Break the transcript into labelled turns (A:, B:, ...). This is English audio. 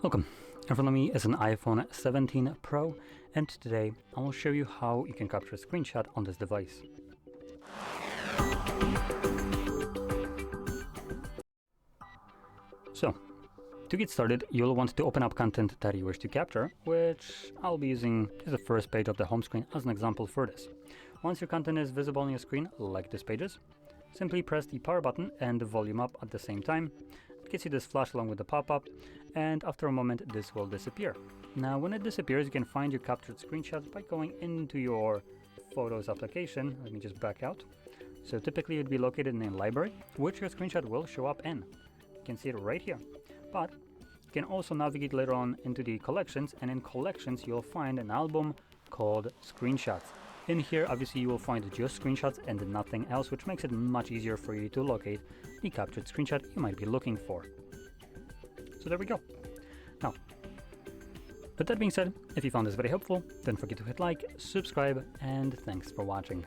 A: Welcome. In front of me is an iPhone 17 Pro, and today I will show you how you can capture a screenshot on this device. So, to get started, you'll want to open up content that you wish to capture, which I'll be using as the first page of the home screen as an example for this. Once your content is visible on your screen, like this pages, simply press the power button and the volume up at the same time. It gets you this flash along with the pop-up, and after a moment this will disappear. Now when it disappears, you can find your captured screenshot by going into your Photos application. Let me just back out. So typically it would be located in a library, which your screenshot will show up in. You can see it right here. But you can also navigate later on into the collections, and in collections you'll find an album called Screenshots. In here, obviously, you will find just screenshots and nothing else, which makes it much easier for you to locate the captured screenshot you might be looking for. So there we go. Now, with that being said, if you found this very helpful, don't forget to hit like, subscribe, and thanks for watching.